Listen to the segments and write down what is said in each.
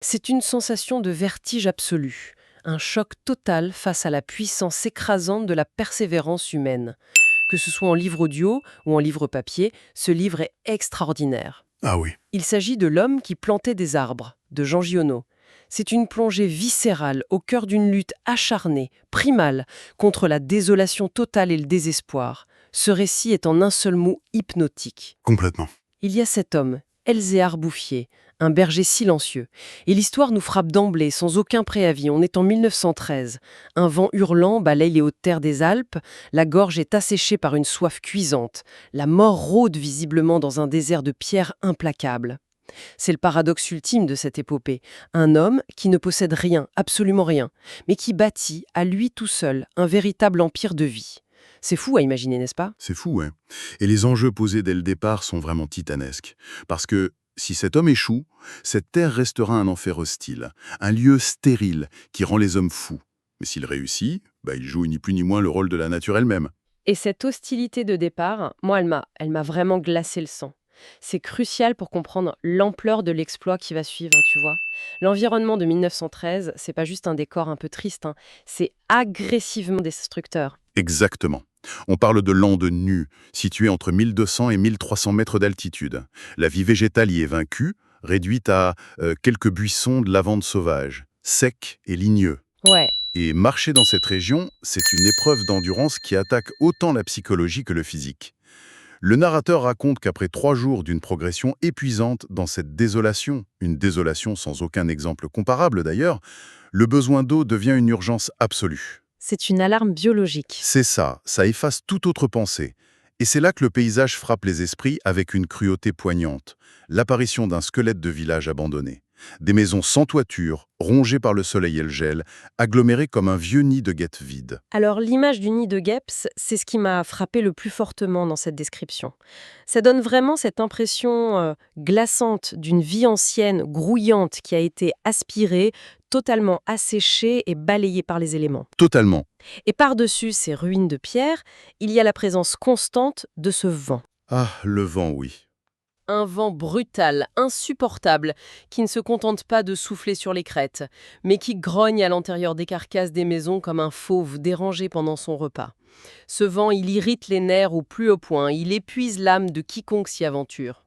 C'est une sensation de vertige absolu, un choc total face à la puissance écrasante de la persévérance humaine. Que ce soit en livre audio ou en livre papier, ce livre est extraordinaire. Ah oui. Il s'agit de L'homme qui plantait des arbres, de Jean Giono. C'est une plongée viscérale au cœur d'une lutte acharnée, primale, contre la désolation totale et le désespoir. Ce récit est en un seul mot hypnotique. Complètement. Il y a cet homme, Elzéar Bouffier, un berger silencieux. Et l'histoire nous frappe d'emblée, sans aucun préavis. On est en 1913. Un vent hurlant balaye les hautes terres des Alpes. La gorge est asséchée par une soif cuisante. La mort rôde visiblement dans un désert de pierres implacables. C'est le paradoxe ultime de cette épopée. Un homme qui ne possède rien, absolument rien, mais qui bâtit, à lui tout seul, un véritable empire de vie. C'est fou à imaginer, n'est-ce pas? C'est fou, hein. Et les enjeux posés dès le départ sont vraiment titanesques. Parce que si cet homme échoue, cette terre restera un enfer hostile, un lieu stérile qui rend les hommes fous. Mais s'il réussit, il joue ni plus ni moins le rôle de la nature elle-même. Et cette hostilité de départ, moi, elle m'a vraiment glacé le sang. C'est crucial pour comprendre l'ampleur de l'exploit qui va suivre, tu vois. L'environnement de 1913, c'est pas juste un décor un peu triste, hein, c'est agressivement destructeur. Exactement. On parle de landes nues, situées entre 1200 et 1300 mètres d'altitude. La vie végétale y est vaincue, réduite à quelques buissons de lavande sauvage, secs et ligneux. Ouais, Et marcher dans cette région, c'est une épreuve d'endurance qui attaque autant la psychologie que le physique. Le narrateur raconte qu'après 3 jours d'une progression épuisante dans cette désolation, une désolation sans aucun exemple comparable d'ailleurs, le besoin d'eau devient une urgence absolue. c'est une alarme biologique. C'est ça efface toute autre pensée. Et c'est là que le paysage frappe les esprits avec une cruauté poignante. L'apparition d'un squelette de village abandonné. Des maisons sans toiture, rongées par le soleil et le gel, agglomérées comme un vieux nid de guêpes vide. Alors l'image du nid de guêpes, c'est ce qui m'a frappé le plus fortement dans cette description. Ça donne vraiment cette impression glaçante d'une vie ancienne, grouillante, qui a été aspirée, totalement asséchée et balayée par les éléments. Totalement. Et par-dessus ces ruines de pierre, il y a la présence constante de ce vent. Ah, le vent, oui. Un vent brutal, insupportable, qui ne se contente pas de souffler sur les crêtes, mais qui grogne à l'intérieur des carcasses des maisons comme un fauve dérangé pendant son repas. Ce vent, il irrite les nerfs au plus haut point, il épuise l'âme de quiconque s'y aventure.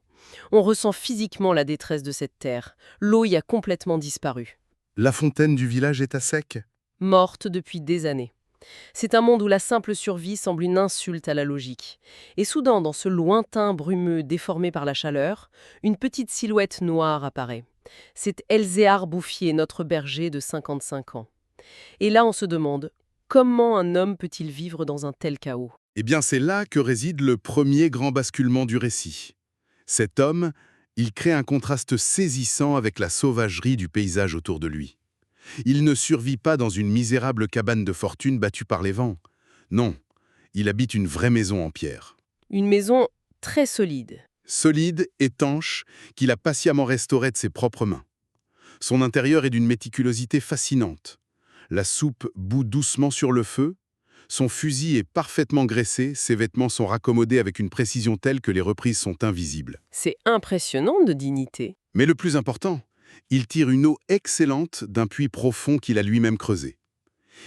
On ressent physiquement la détresse de cette terre. L'eau y a complètement disparu, La fontaine du village est à sec. morte depuis des années. C'est un monde où la simple survie semble une insulte à la logique. Et soudain, dans ce lointain brumeux déformé par la chaleur, une petite silhouette noire apparaît. C'est Elzéar Bouffier, notre berger de 55 ans. Et là, on se demande, comment un homme peut-il vivre dans un tel chaos? Eh bien, c'est là que réside le premier grand basculement du récit. Cet homme, il crée un contraste saisissant avec la sauvagerie du paysage autour de lui. Il ne survit pas dans une misérable cabane de fortune battue par les vents. Non, il habite une vraie maison en pierre. Une maison très solide. Solide, étanche, qu'il a patiemment restaurée de ses propres mains. Son intérieur est d'une méticulosité fascinante. La soupe bout doucement sur le feu, son fusil est parfaitement graissé, ses vêtements sont raccommodés avec une précision telle que les reprises sont invisibles. C'est impressionnant de dignité. Mais le plus important, il tire une eau excellente d'un puits profond qu'il a lui-même creusé.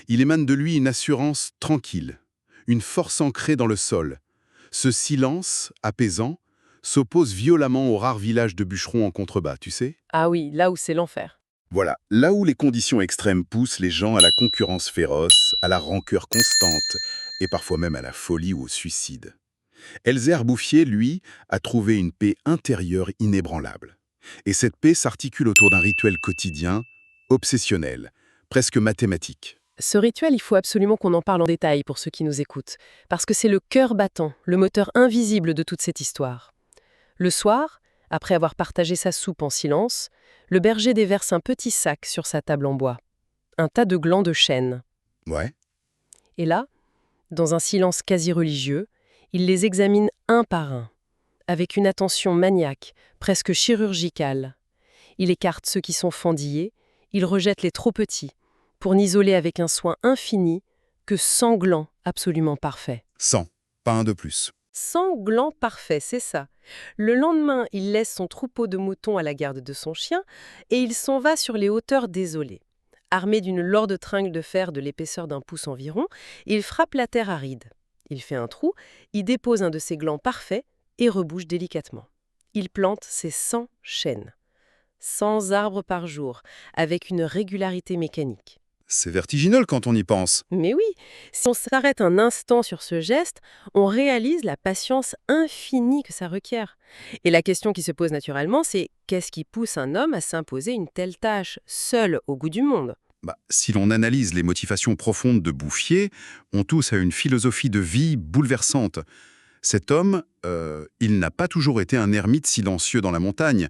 Il émane de lui une assurance tranquille, une force ancrée dans le sol. Ce silence, apaisant, s'oppose violemment aux rares villages de bûcherons en contrebas, tu sais? Ah oui, là où c'est l'enfer. Voilà, là où les conditions extrêmes poussent les gens à la concurrence féroce, à la rancœur constante, et parfois même à la folie ou au suicide. Elzéar Bouffier, lui, a trouvé une paix intérieure inébranlable. Et cette paix s'articule autour d'un rituel quotidien, obsessionnel, presque mathématique. Ce rituel, il faut absolument qu'on en parle en détail pour ceux qui nous écoutent, parce que c'est le cœur battant, le moteur invisible de toute cette histoire. Le soir, après avoir partagé sa soupe en silence, le berger déverse un petit sac sur sa table en bois, un tas de glands de chêne. Ouais, Et là, dans un silence quasi religieux, il les examine un par un, avec une attention maniaque, presque chirurgicale. Il écarte ceux qui sont fendillés, il rejette les trop petits, pour n'isoler avec un soin infini que 100 glands absolument parfaits. 100, pas un de plus. Sans gland parfait, c'est ça. Le lendemain, il laisse son troupeau de moutons à la garde de son chien et il s'en va sur les hauteurs désolées. Armé d'une lourde tringle de fer de l'épaisseur d'un pouce environ, il frappe la terre aride. Il fait un trou, y dépose un de ses glands parfaits et rebouche délicatement. Il plante ses 100 chênes. 100 arbres par jour, avec une régularité mécanique. C'est vertigineux quand on y pense. Mais oui, si on s'arrête un instant sur ce geste, on réalise la patience infinie que ça requiert. Et la question qui se pose naturellement, c'est qu'est-ce qui pousse un homme à s'imposer une telle tâche, seul au bout du monde? Si l'on analyse les motivations profondes de Bouffier, on touche à une philosophie de vie bouleversante. Cet homme, il n'a pas toujours été un ermite silencieux dans la montagne.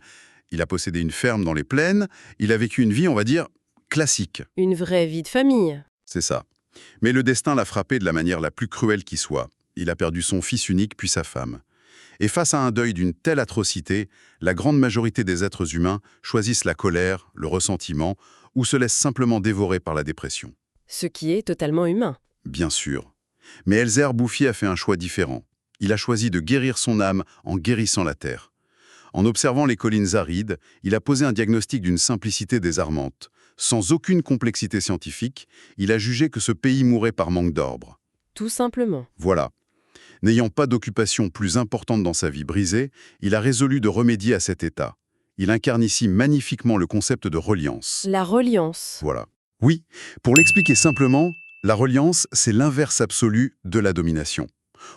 Il a possédé une ferme dans les plaines, il a vécu une vie, on va dire, classique. Une vraie vie de famille. C'est ça. Mais le destin l'a frappé de la manière la plus cruelle qui soit. Il a perdu son fils unique puis sa femme. Et face à un deuil d'une telle atrocité, la grande majorité des êtres humains choisissent la colère, le ressentiment, ou se laissent simplement dévorer par la dépression. Ce qui est totalement humain. Bien sûr. Mais Elzéar Bouffier a fait un choix différent. Il a choisi de guérir son âme en guérissant la terre. En observant les collines arides, il a posé un diagnostic d'une simplicité désarmante. Sans aucune complexité scientifique, il a jugé que ce pays mourait par manque d'ordre. Tout simplement. Voilà. N'ayant pas d'occupation plus importante dans sa vie brisée, il a résolu de remédier à cet état. Il incarne ici magnifiquement le concept de reliance. La reliance. Voilà. Oui, pour l'expliquer simplement, la reliance, c'est l'inverse absolu de la domination.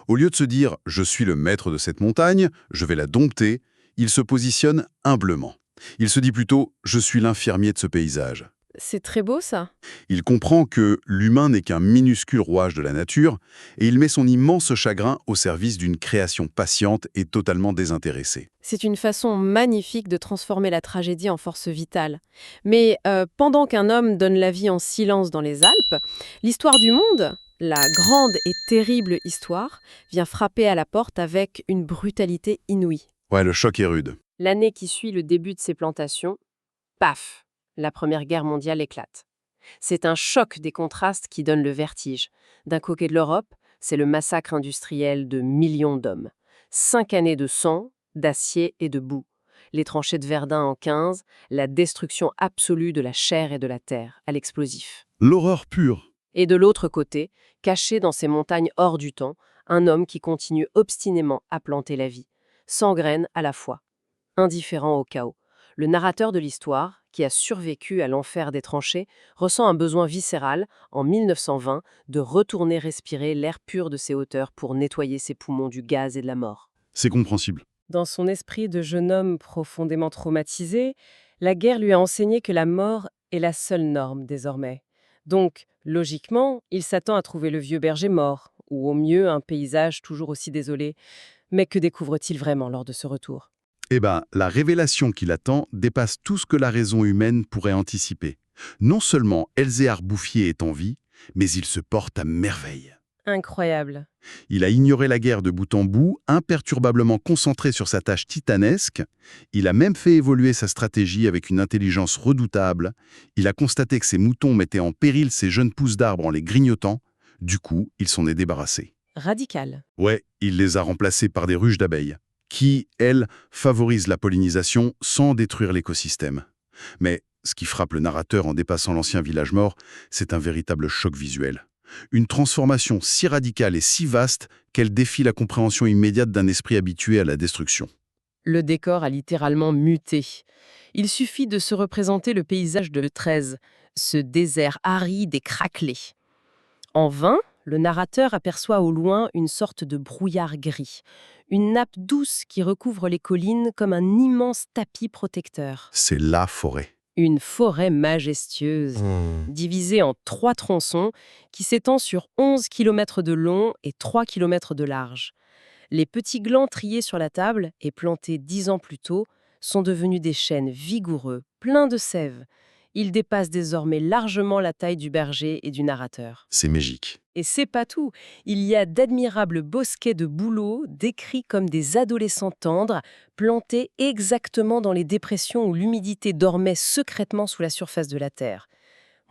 Au lieu de se dire « je suis le maître de cette montagne, je vais la dompter », il se positionne humblement. Il se dit plutôt « je suis l'infirmier de ce paysage ». C'est très beau ça. Il comprend que l'humain n'est qu'un minuscule rouage de la nature et il met son immense chagrin au service d'une création patiente et totalement désintéressée. C'est une façon magnifique de transformer la tragédie en force vitale. Mais pendant qu'un homme donne la vie en silence dans les Alpes, l'histoire du monde, la grande et terrible histoire, vient frapper à la porte avec une brutalité inouïe. Ouais, le choc est rude. L'année qui suit le début de ces plantations, paf, la Première Guerre mondiale éclate. C'est un choc des contrastes qui donne le vertige. D'un côté de l'Europe, c'est le massacre industriel de millions d'hommes. 5 années de sang, d'acier et de boue. Les tranchées de Verdun en 15, la destruction absolue de la chair et de la terre, à l'explosif. L'horreur pure. Et de l'autre côté, caché dans ces montagnes hors du temps, un homme qui continue obstinément à planter la vie, sans graines à la fois, indifférent au chaos. Le narrateur de l'histoire, qui a survécu à l'enfer des tranchées, ressent un besoin viscéral, en 1920, de retourner respirer l'air pur de ces hauteurs pour nettoyer ses poumons du gaz et de la mort. C'est compréhensible. Dans son esprit de jeune homme profondément traumatisé, la guerre lui a enseigné que la mort est la seule norme désormais. Donc, logiquement, il s'attend à trouver le vieux berger mort, ou au mieux un paysage toujours aussi désolé. Mais que découvre-t-il vraiment lors de ce retour ? La révélation qui l'attend dépasse tout ce que la raison humaine pourrait anticiper. Non seulement Elzéar Bouffier est en vie, mais il se porte à merveille. Incroyable. Il a ignoré la guerre de bout en bout, imperturbablement concentré sur sa tâche titanesque. Il a même fait évoluer sa stratégie avec une intelligence redoutable. Il a constaté que ses moutons mettaient en péril ses jeunes pousses d'arbres en les grignotant. Du coup, il s'en est débarrassé. Radical. Ouais, il les a remplacés par des ruches d'abeilles, qui, elles, favorisent la pollinisation sans détruire l'écosystème. Mais ce qui frappe le narrateur en dépassant l'ancien village mort, c'est un véritable choc visuel. Une transformation si radicale et si vaste qu'elle défie la compréhension immédiate d'un esprit habitué à la destruction. Le décor a littéralement muté. Il suffit de se représenter le paysage de 13, ce désert aride et craquelé. En vain, le narrateur aperçoit au loin une sorte de brouillard gris, une nappe douce qui recouvre les collines comme un immense tapis protecteur. C'est la forêt. Une forêt majestueuse, divisée en 3 tronçons qui s'étend sur 11 km de long et 3 km de large. Les petits glands triés sur la table et plantés 10 ans plus tôt sont devenus des chênes vigoureux, pleins de sève. Ils dépassent désormais largement la taille du berger et du narrateur. C'est magique. Et c'est pas tout. Il y a d'admirables bosquets de bouleaux décrits comme des adolescents tendres, plantés exactement dans les dépressions où l'humidité dormait secrètement sous la surface de la terre.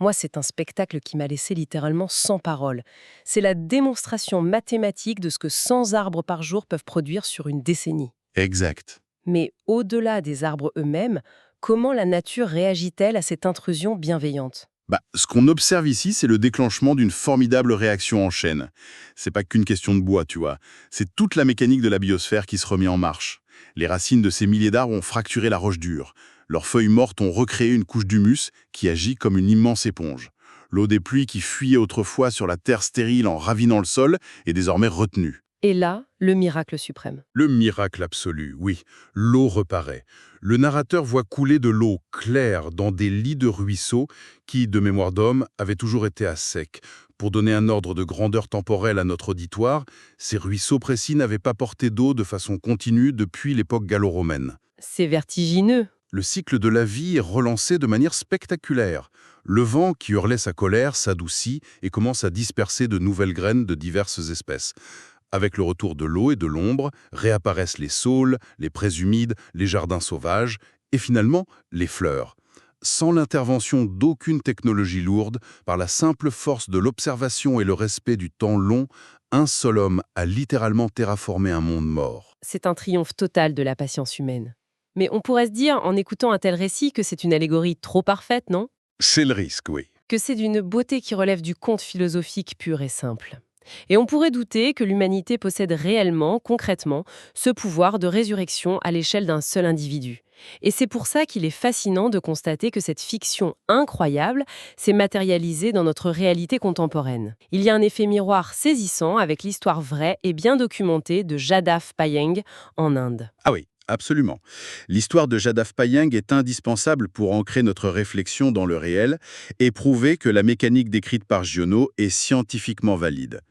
Moi, c'est un spectacle qui m'a laissé littéralement sans parole. C'est la démonstration mathématique de ce que 100 arbres par jour peuvent produire sur une décennie. Exact. Mais au-delà des arbres eux-mêmes, comment la nature réagit-elle à cette intrusion bienveillante? Ce qu'on observe ici, c'est le déclenchement d'une formidable réaction en chaîne. C'est pas qu'une question de bois, tu vois. C'est toute la mécanique de la biosphère qui se remet en marche. Les racines de ces milliers d'arbres ont fracturé la roche dure. Leurs feuilles mortes ont recréé une couche d'humus qui agit comme une immense éponge. L'eau des pluies qui fuyait autrefois sur la terre stérile en ravinant le sol est désormais retenue. Et là, le miracle suprême. Le miracle absolu, oui. L'eau reparaît. Le narrateur voit couler de l'eau claire dans des lits de ruisseaux qui, de mémoire d'homme, avaient toujours été à sec. Pour donner un ordre de grandeur temporelle à notre auditoire, ces ruisseaux précis n'avaient pas porté d'eau de façon continue depuis l'époque gallo-romaine. C'est vertigineux. Le cycle de la vie est relancé de manière spectaculaire. Le vent qui hurlait sa colère s'adoucit et commence à disperser de nouvelles graines de diverses espèces. Avec le retour de l'eau et de l'ombre, réapparaissent les saules, les prés humides, les jardins sauvages et finalement les fleurs. Sans l'intervention d'aucune technologie lourde, par la simple force de l'observation et le respect du temps long, un seul homme a littéralement terraformé un monde mort. C'est un triomphe total de la patience humaine. Mais on pourrait se dire, en écoutant un tel récit, que c'est une allégorie trop parfaite, non? C'est le risque, oui. Que c'est d'une beauté qui relève du conte philosophique pur et simple. Et on pourrait douter que l'humanité possède réellement, concrètement, ce pouvoir de résurrection à l'échelle d'un seul individu. Et c'est pour ça qu'il est fascinant de constater que cette fiction incroyable s'est matérialisée dans notre réalité contemporaine. Il y a un effet miroir saisissant avec l'histoire vraie et bien documentée de Jadav Payeng en Inde. Ah oui, absolument. L'histoire de Jadav Payeng est indispensable pour ancrer notre réflexion dans le réel et prouver que la mécanique décrite par Giono est scientifiquement valide.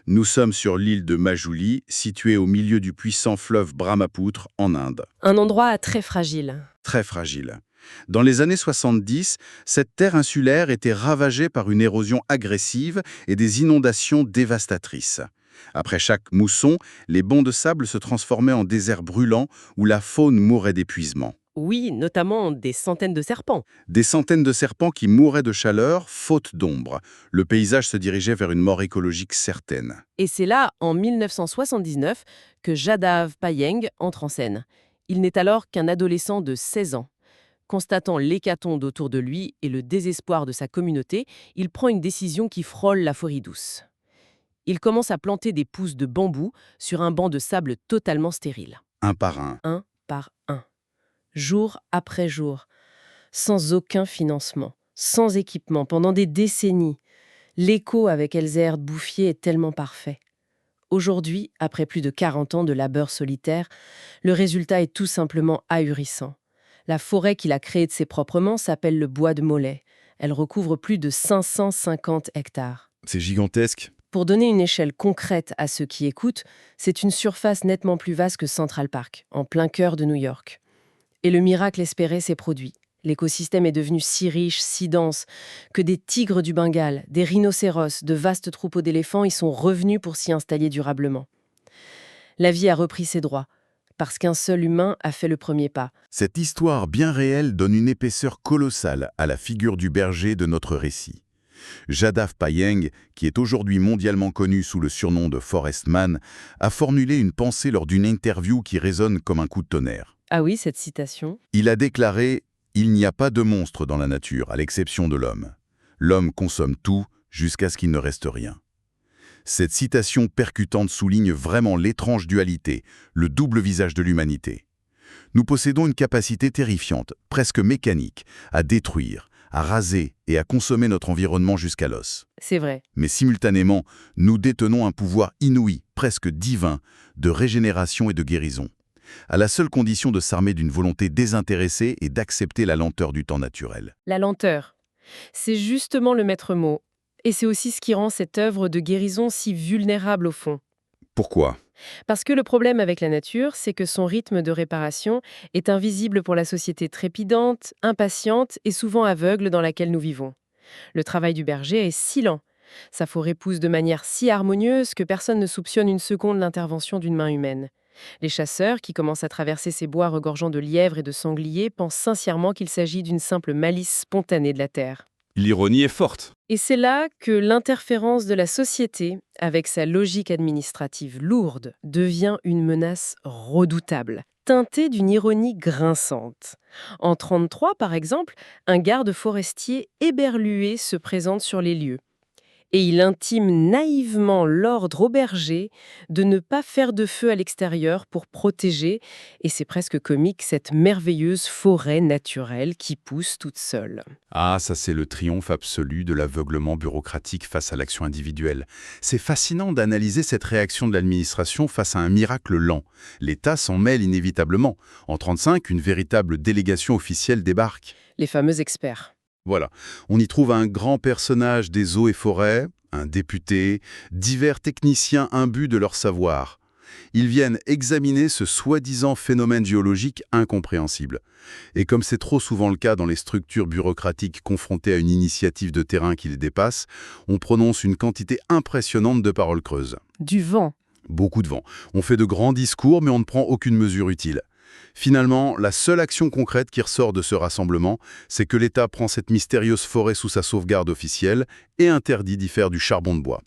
Nous sommes sur l'île de Majuli, située au milieu du puissant fleuve Brahmapoutre en Inde. Un endroit très fragile. Très fragile. Dans les années 70, cette terre insulaire était ravagée par une érosion agressive et des inondations dévastatrices. Après chaque mousson, les bancs de sable se transformaient en déserts brûlants où la faune mourait d'épuisement. Oui, notamment des centaines de serpents. Des centaines de serpents qui mouraient de chaleur, faute d'ombre. Le paysage se dirigeait vers une mort écologique certaine. Et c'est là, en 1979, que Jadav Payeng entre en scène. Il n'est alors qu'un adolescent de 16 ans. Constatant l'hécatombe autour de lui et le désespoir de sa communauté, il prend une décision qui frôle la forêt douce. Il commence à planter des pousses de bambou sur un banc de sable totalement stérile. Un par un. Un par un. Jour après jour. Sans aucun financement. Sans équipement. Pendant des décennies. L'écho avec Elzéar Bouffier est tellement parfait. Aujourd'hui, après plus de 40 ans de labeur solitaire, le résultat est tout simplement ahurissant. La forêt qu'il a créée de ses propres mains s'appelle le bois de Molay. Elle recouvre plus de 550 hectares. C'est gigantesque. Pour donner une échelle concrète à ceux qui écoutent, c'est une surface nettement plus vaste que Central Park, en plein cœur de New York. Et le miracle espéré s'est produit. L'écosystème est devenu si riche, si dense, que des tigres du Bengale, des rhinocéros, de vastes troupeaux d'éléphants y sont revenus pour s'y installer durablement. La vie a repris ses droits, parce qu'un seul humain a fait le premier pas. Cette histoire bien réelle donne une épaisseur colossale à la figure du berger de notre récit. Jadav Payeng, qui est aujourd'hui mondialement connu sous le surnom de Forest Man, a formulé une pensée lors d'une interview qui résonne comme un coup de tonnerre. Ah oui, cette citation. Il a déclaré « Il n'y a pas de monstre dans la nature, à l'exception de l'homme. L'homme consomme tout jusqu'à ce qu'il ne reste rien. » Cette citation percutante souligne vraiment l'étrange dualité, le double visage de l'humanité. Nous possédons une capacité terrifiante, presque mécanique, à détruire, à raser et à consommer notre environnement jusqu'à l'os. C'est vrai. Mais simultanément, nous détenons un pouvoir inouï, presque divin, de régénération et de guérison, à la seule condition de s'armer d'une volonté désintéressée et d'accepter la lenteur du temps naturel. La lenteur. C'est justement le maître mot. Et c'est aussi ce qui rend cette œuvre de guérison si vulnérable au fond. Pourquoi ? Parce que le problème avec la nature, c'est que son rythme de réparation est invisible pour la société trépidante, impatiente et souvent aveugle dans laquelle nous vivons. Le travail du berger est si lent. Sa forêt pousse de manière si harmonieuse que personne ne soupçonne une seconde l'intervention d'une main humaine. Les chasseurs, qui commencent à traverser ces bois regorgeant de lièvres et de sangliers, pensent sincèrement qu'il s'agit d'une simple malice spontanée de la terre. L'ironie est forte. Et c'est là que l'interférence de la société, avec sa logique administrative lourde, devient une menace redoutable, teintée d'une ironie grinçante. En 1933, par exemple, un garde forestier éberlué se présente sur les lieux. Et il intime naïvement l'ordre aux bergers de ne pas faire de feu à l'extérieur pour protéger, et c'est presque comique, cette merveilleuse forêt naturelle qui pousse toute seule. Ah, ça c'est le triomphe absolu de l'aveuglement bureaucratique face à l'action individuelle. C'est fascinant d'analyser cette réaction de l'administration face à un miracle lent. L'État s'en mêle inévitablement. En 1935, une véritable délégation officielle débarque. Les fameux experts. Voilà, on y trouve un grand personnage des eaux et forêts, un député, divers techniciens imbus de leur savoir. Ils viennent examiner ce soi-disant phénomène géologique incompréhensible. Et comme c'est trop souvent le cas dans les structures bureaucratiques confrontées à une initiative de terrain qui les dépasse, on prononce une quantité impressionnante de paroles creuses. Du vent. Beaucoup de vent. On fait de grands discours, mais on ne prend aucune mesure utile. Finalement, la seule action concrète qui ressort de ce rassemblement, c'est que l'État prend cette mystérieuse forêt sous sa sauvegarde officielle et interdit d'y faire du charbon de bois.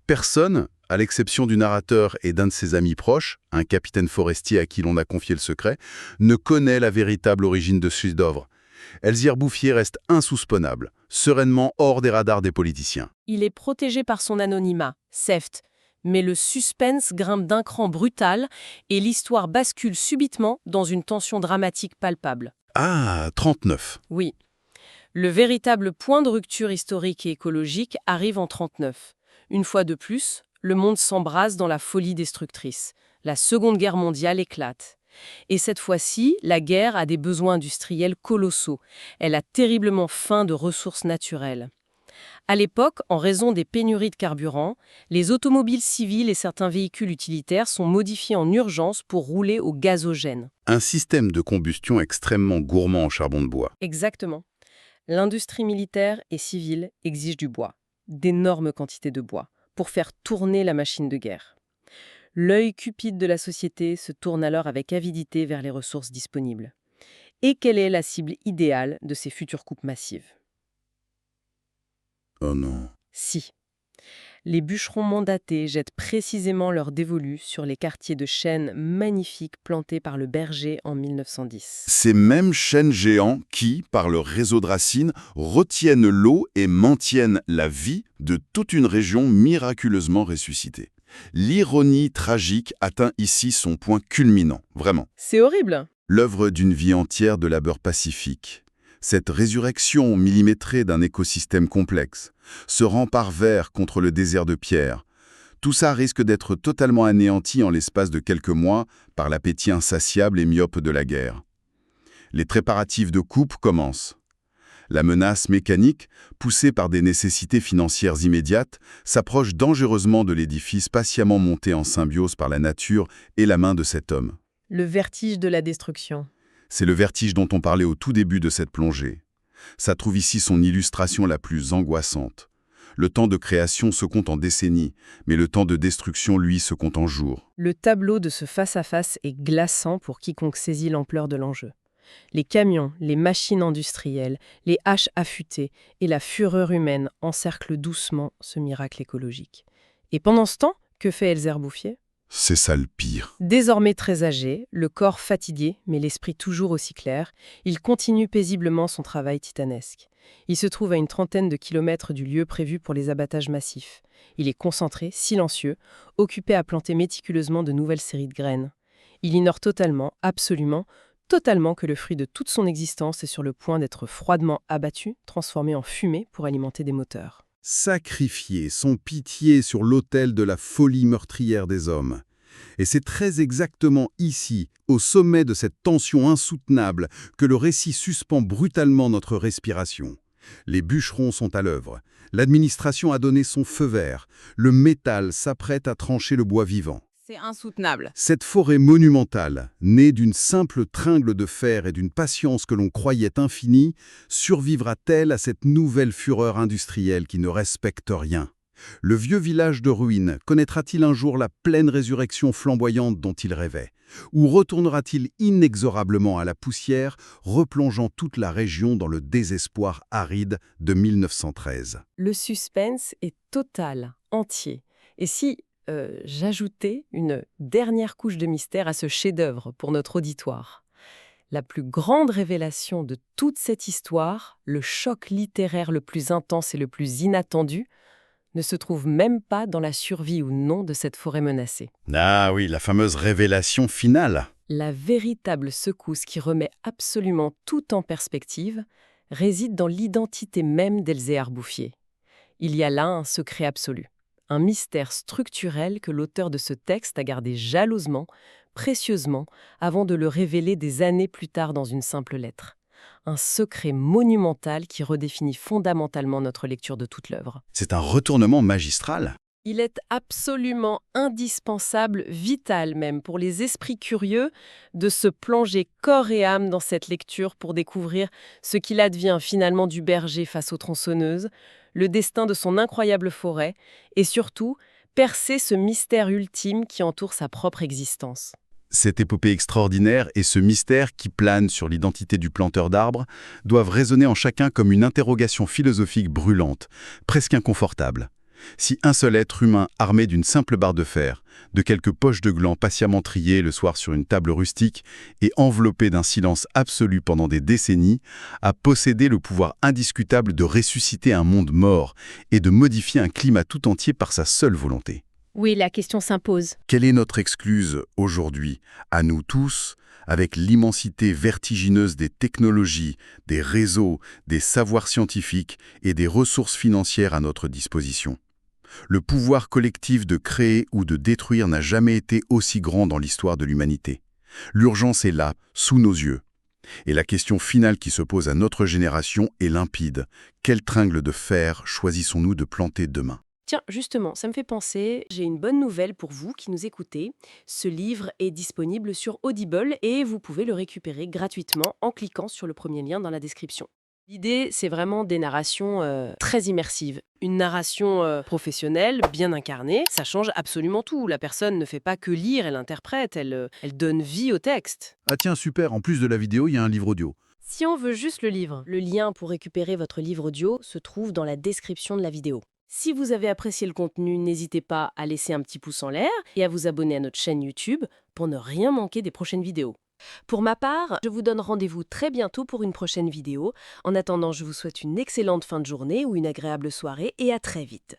Personne, à l'exception du narrateur et d'un de ses amis proches, un capitaine forestier à qui l'on a confié le secret, ne connaît la véritable origine de ce chef-d'œuvre. Elzéar Bouffier reste insoupçonnable, sereinement hors des radars des politiciens. Il est protégé par son anonymat, Seft. Mais le suspense grimpe d'un cran brutal et l'histoire bascule subitement dans une tension dramatique palpable. Ah, 39. Oui, le véritable point de rupture historique et écologique arrive en 1939. Une fois de plus, le monde s'embrase dans la folie destructrice. La Seconde Guerre mondiale éclate. Et cette fois-ci, la guerre a des besoins industriels colossaux. Elle a terriblement faim de ressources naturelles. À l'époque, en raison des pénuries de carburant, les automobiles civiles et certains véhicules utilitaires sont modifiés en urgence pour rouler au gazogène. Un système de combustion extrêmement gourmand en charbon de bois. Exactement. L'industrie militaire et civile exige du bois, d'énormes quantités de bois, pour faire tourner la machine de guerre. L'œil cupide de la société se tourne alors avec avidité vers les ressources disponibles. Et quelle est la cible idéale de ces futures coupes massives ? Oh non. Si. Les bûcherons mandatés jettent précisément leur dévolu sur les quartiers de chênes magnifiques plantés par le berger en 1910. Ces mêmes chênes géants qui, par leur réseau de racines, retiennent l'eau et maintiennent la vie de toute une région miraculeusement ressuscitée. L'ironie tragique atteint ici son point culminant, vraiment. C'est horrible. L'œuvre d'une vie entière de labeur pacifique. Cette résurrection millimétrée d'un écosystème complexe, ce rempart vert contre le désert de pierre, tout ça risque d'être totalement anéanti en l'espace de quelques mois par l'appétit insatiable et myope de la guerre. Les préparatifs de coupe commencent. La menace mécanique, poussée par des nécessités financières immédiates, s'approche dangereusement de l'édifice patiemment monté en symbiose par la nature et la main de cet homme. Le vertige de la destruction. C'est le vertige dont on parlait au tout début de cette plongée. Ça trouve ici son illustration la plus angoissante. Le temps de création se compte en décennies, mais le temps de destruction, lui, se compte en jours. Le tableau de ce face-à-face est glaçant pour quiconque saisit l'ampleur de l'enjeu. Les camions, les machines industrielles, les haches affûtées et la fureur humaine encerclent doucement ce miracle écologique. Et pendant ce temps, que fait Elzéar Bouffier ? C'est ça le pire. Désormais très âgé, le corps fatigué, mais l'esprit toujours aussi clair, il continue paisiblement son travail titanesque. Il se trouve à une trentaine de kilomètres du lieu prévu pour les abattages massifs. Il est concentré, silencieux, occupé à planter méticuleusement de nouvelles séries de graines. Il ignore totalement, absolument, totalement que le fruit de toute son existence est sur le point d'être froidement abattu, transformé en fumée pour alimenter des moteurs. Sacrifier son pitié sur l'autel de la folie meurtrière des hommes. Et c'est très exactement ici, au sommet de cette tension insoutenable, que le récit suspend brutalement notre respiration. Les bûcherons sont à l'œuvre. L'administration a donné son feu vert. Le métal s'apprête à trancher le bois vivant. C'est insoutenable. Cette forêt monumentale, née d'une simple tringle de fer et d'une patience que l'on croyait infinie, survivra-t-elle à cette nouvelle fureur industrielle qui ne respecte rien ? Le vieux village de ruines connaîtra-t-il un jour la pleine résurrection flamboyante dont il rêvait? Ou retournera-t-il inexorablement à la poussière, replongeant toute la région dans le désespoir aride de 1913? Le suspense est total, entier. Et si j'ajoutais une dernière couche de mystère à ce chef-d'œuvre pour notre auditoire? La plus grande révélation de toute cette histoire, le choc littéraire le plus intense et le plus inattendu, ne se trouve même pas dans la survie ou non de cette forêt menacée. Ah oui, la fameuse révélation finale. La véritable secousse qui remet absolument tout en perspective réside dans l'identité même d'Elzéar Bouffier. Il y a là un secret absolu, un mystère structurel que l'auteur de ce texte a gardé jalousement, précieusement, avant de le révéler des années plus tard dans une simple lettre. Un secret monumental qui redéfinit fondamentalement notre lecture de toute l'œuvre. C'est un retournement magistral. Il est absolument indispensable, vital même, pour les esprits curieux, de se plonger corps et âme dans cette lecture pour découvrir ce qu'il advient finalement du berger face aux tronçonneuses, le destin de son incroyable forêt, et surtout, percer ce mystère ultime qui entoure sa propre existence. Cette épopée extraordinaire et ce mystère qui plane sur l'identité du planteur d'arbres doivent résonner en chacun comme une interrogation philosophique brûlante, presque inconfortable. Si un seul être humain armé d'une simple barre de fer, de quelques poches de gland patiemment triées le soir sur une table rustique et enveloppé d'un silence absolu pendant des décennies, a possédé le pouvoir indiscutable de ressusciter un monde mort et de modifier un climat tout entier par sa seule volonté. Oui, la question s'impose. Quelle est notre excuse aujourd'hui, à nous tous, avec l'immensité vertigineuse des technologies, des réseaux, des savoirs scientifiques et des ressources financières à notre disposition? Le pouvoir collectif de créer ou de détruire n'a jamais été aussi grand dans l'histoire de l'humanité. L'urgence est là, sous nos yeux. Et la question finale qui se pose à notre génération est limpide. Quelle tringle de fer choisissons-nous de planter demain? Tiens, justement, ça me fait penser, j'ai une bonne nouvelle pour vous qui nous écoutez. Ce livre est disponible sur Audible et vous pouvez le récupérer gratuitement en cliquant sur le premier lien dans la description. L'idée, c'est vraiment des narrations très immersives. Une narration professionnelle, bien incarnée, ça change absolument tout. La personne ne fait pas que lire, elle interprète, elle donne vie au texte. Ah tiens, super, en plus de la vidéo, il y a un livre audio. Si on veut juste le livre, le lien pour récupérer votre livre audio se trouve dans la description de la vidéo. Si vous avez apprécié le contenu, n'hésitez pas à laisser un petit pouce en l'air et à vous abonner à notre chaîne YouTube pour ne rien manquer des prochaines vidéos. Pour ma part, je vous donne rendez-vous très bientôt pour une prochaine vidéo. En attendant, je vous souhaite une excellente fin de journée ou une agréable soirée et à très vite.